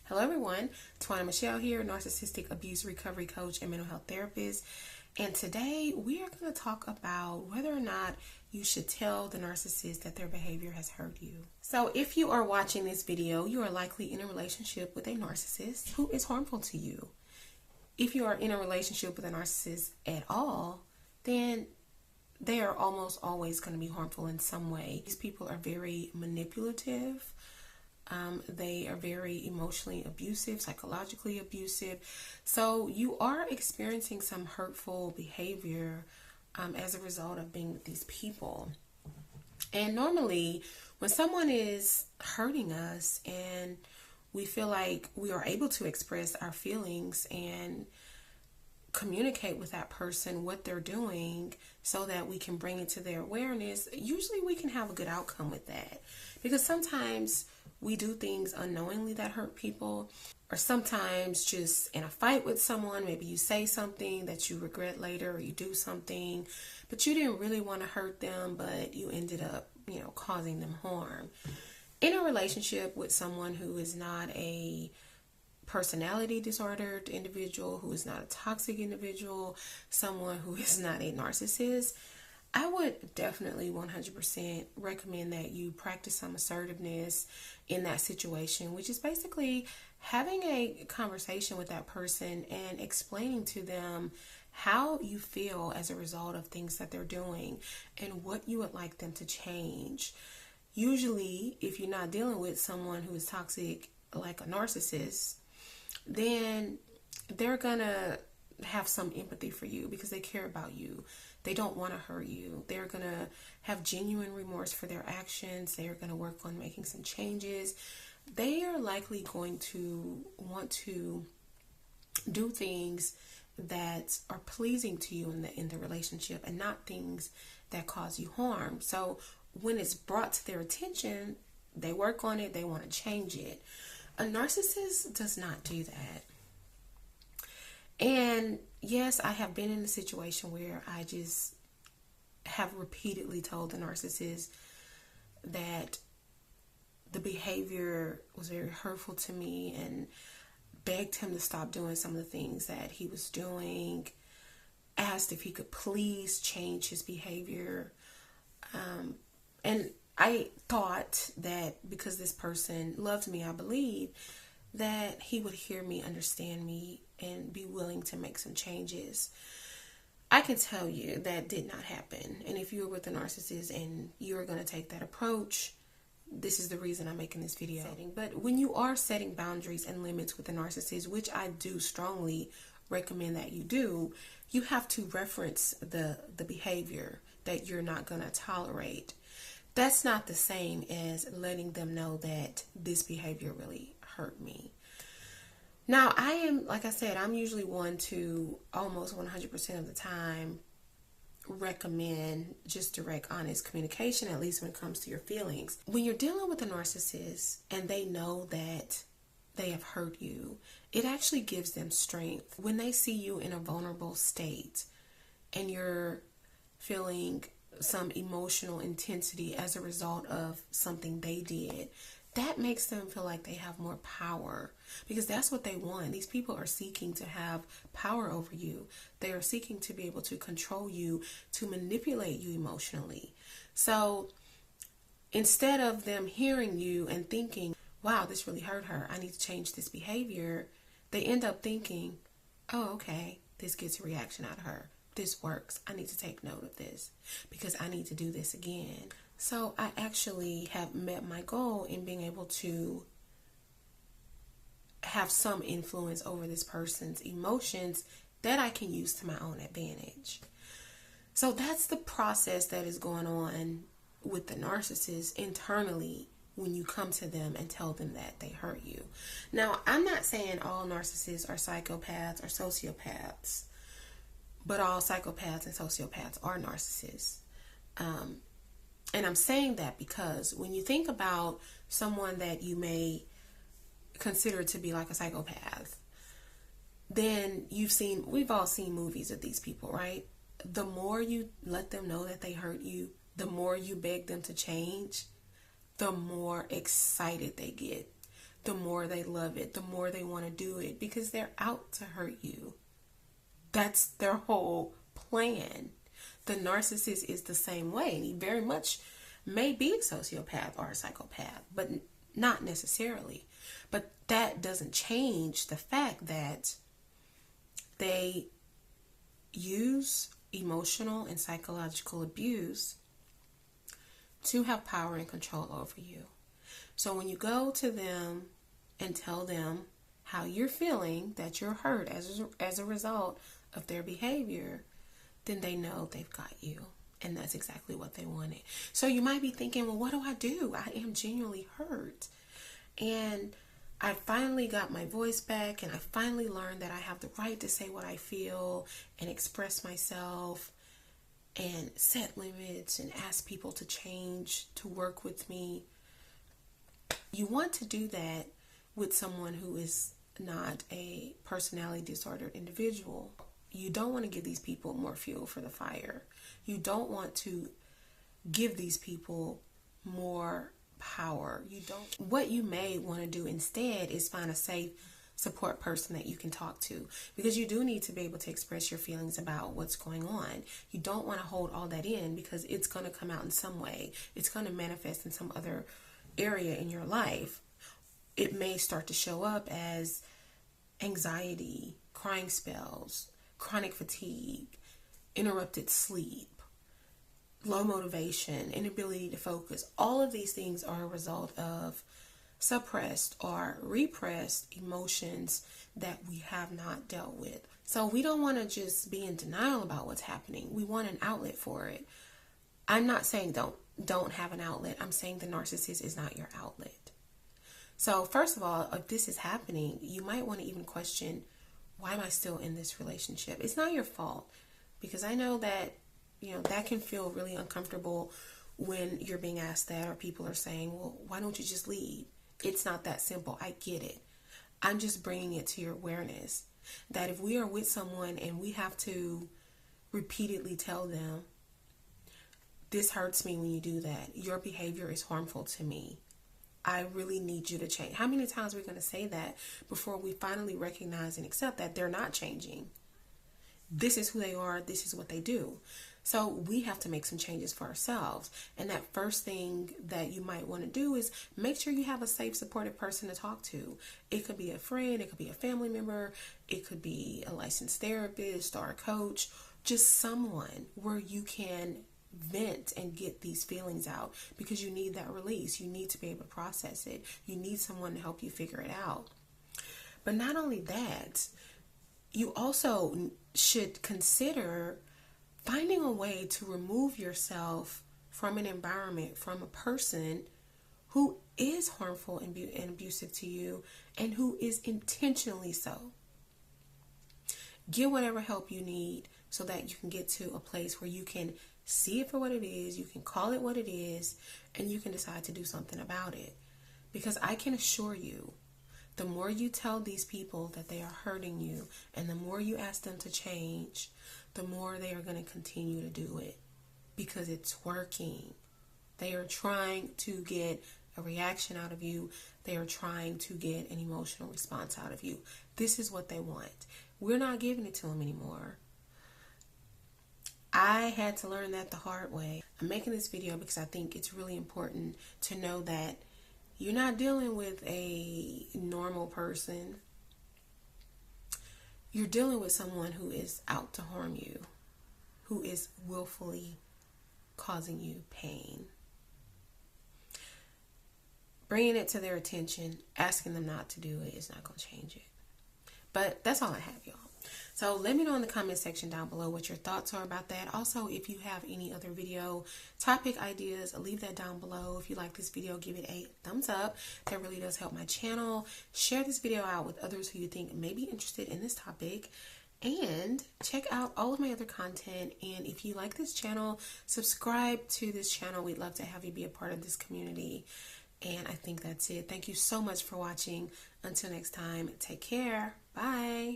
Hello everyone, Twana Michelle here, Narcissistic Abuse Recovery Coach and Mental Health Therapist. And today we are going to talk about whether or not you should tell the narcissist that their behavior has hurt you. So if you are watching this video, you are likely in a relationship with a narcissist who is harmful to you. If you are in a relationship with a narcissist at all, then they are almost always going to be harmful in some way. These people are very manipulative. They are very emotionally abusive, psychologically abusive. So you are experiencing some hurtful behavior as a result of being with these people. And normally when someone is hurting us and we feel like we are able to express our feelings and communicate with that person what they're doing so that we can bring it to their awareness, usually we can have a good outcome with that. Because sometimes we do things unknowingly that hurt people, or sometimes just in a fight with someone, maybe you say something that you regret later, or you do something, but you didn't really want to hurt them, but you ended up, causing them harm. In a relationship with someone who is not a personality disordered individual, who is not a toxic individual, someone who is not a narcissist, I would definitely 100% recommend that you practice some assertiveness in that situation, which is basically having a conversation with that person and explaining to them how you feel as a result of things that they're doing and what you would like them to change. Usually, if you're not dealing with someone who is toxic like a narcissist, then they're gonna have some empathy for you because they care about you. They don't want to hurt you. They're going to have genuine remorse for their actions. They're going to work on making some changes. They are likely going to want to do things that are pleasing to you in the relationship and not things that cause you harm. So when it's brought to their attention, they work on it. They want to change it. A narcissist does not do that. And yes, I have been in a situation where I just have repeatedly told the narcissist that the behavior was very hurtful to me and begged him to stop doing some of the things that he was doing, asked if he could please change his behavior. And I thought that because this person loved me, I believe that he would hear me, understand me, and be willing to make some changes. I can tell you that did not happen. And if you're with a narcissist and you're going to take that approach, this is the reason I'm making this video. But when you are setting boundaries and limits with a narcissist, which I do strongly recommend that you do, you have to reference the behavior that you're not going to tolerate. That's not the same as letting them know that this behavior really hurt me. Now, I am, like I said, I'm usually one to almost 100% of the time recommend just direct, honest communication, at least when it comes to your feelings. When you're dealing with a narcissist and they know that they have hurt you, it actually gives them strength. When they see you in a vulnerable state and you're feeling some emotional intensity as a result of something they did, that makes them feel like they have more power, because that's what they want. These people are seeking to have power over you. They are seeking to be able to control you, to manipulate you emotionally. So instead of them hearing you and thinking, wow, this really hurt her, I need to change this behavior, they end up thinking, oh, okay, this gets a reaction out of her. This works. I need to take note of this because I need to do this again. So I actually have met my goal in being able to have some influence over this person's emotions that I can use to my own advantage. So that's the process that is going on with the narcissist internally when you come to them and tell them that they hurt you. Now, I'm not saying all narcissists are psychopaths or sociopaths, but all psychopaths and sociopaths are narcissists. And I'm saying that because when you think about someone that you may consider to be like a psychopath, then we've all seen movies of these people, right? The more you let them know that they hurt you, the more you beg them to change, the more excited they get. the more they love it, the more they want to do it, because they're out to hurt you. That's their whole plan. The narcissist is the same way, and he very much may be a sociopath or a psychopath, but not necessarily. But that doesn't change the fact that they use emotional and psychological abuse to have power and control over you. So when you go to them and tell them how you're feeling, that you're hurt as a result of their behavior, then they know they've got you. And that's exactly what they wanted. So you might be thinking, well, what do? I am genuinely hurt. And I finally got my voice back, and I finally learned that I have the right to say what I feel and express myself and set limits and ask people to change, to work with me. You want to do that with someone who is not a personality disordered individual. You don't want to give these people more fuel for the fire. You don't want to give these people more power. What you may want to do instead is find a safe support person that you can talk to, because you do need to be able to express your feelings about what's going on. You don't want to hold all that in, because it's going to come out in some way. It's going to manifest in some other area in your life. It may start to show up as anxiety, crying spells, chronic fatigue, interrupted sleep, low motivation, inability to focus. All of these things are a result of suppressed or repressed emotions that we have not dealt with. So we don't want to just be in denial about what's happening. We want an outlet for it. I'm not saying don't have an outlet. I'm saying the narcissist is not your outlet. So first of all, if this is happening, you might want to even question, why am I still in this relationship? It's not your fault, because I know that, that can feel really uncomfortable when you're being asked that, or people are saying, well, why don't you just leave? It's not that simple. I get it. I'm just bringing it to your awareness that if we are with someone and we have to repeatedly tell them, this hurts me when you do that, your behavior is harmful to me, I really need you to change. How many times are we going to say that before we finally recognize and accept that they're not changing? This is who they are. This is what they do. So we have to make some changes for ourselves. And that first thing that you might want to do is make sure you have a safe, supportive person to talk to. It could be a friend. It could be a family member. It could be a licensed therapist or a coach. Just someone where you can vent and get these feelings out, because you need that release. You need to be able to process it. You need someone to help you figure it out. But not only that, you also should consider finding a way to remove yourself from an environment, from a person who is harmful and abusive to you, and who is intentionally so. Get whatever help you need so that you can get to a place where you can see it for what it is, you can call it what it is, and you can decide to do something about it. Because I can assure you, the more you tell these people that they are hurting you, and the more you ask them to change, the more they are going to continue to do it, because it's working. They are trying to get a reaction out of you. They are trying to get an emotional response out of you. This is what they want. We're not giving it to them anymore. I had to learn that the hard way. I'm making this video because I think it's really important to know that you're not dealing with a normal person. You're dealing with someone who is out to harm you, who is willfully causing you pain. Bringing it to their attention, asking them not to do it is not going to change it. But that's all I have, y'all. So let me know in the comment section down below what your thoughts are about that. Also, if you have any other video topic ideas, leave that down below. If you like this video, give it a thumbs up. That really does help my channel. Share this video out with others who you think may be interested in this topic. And check out all of my other content. And if you like this channel, subscribe to this channel. We'd love to have you be a part of this community. And I think that's it. Thank you so much for watching. Until next time, take care. Bye.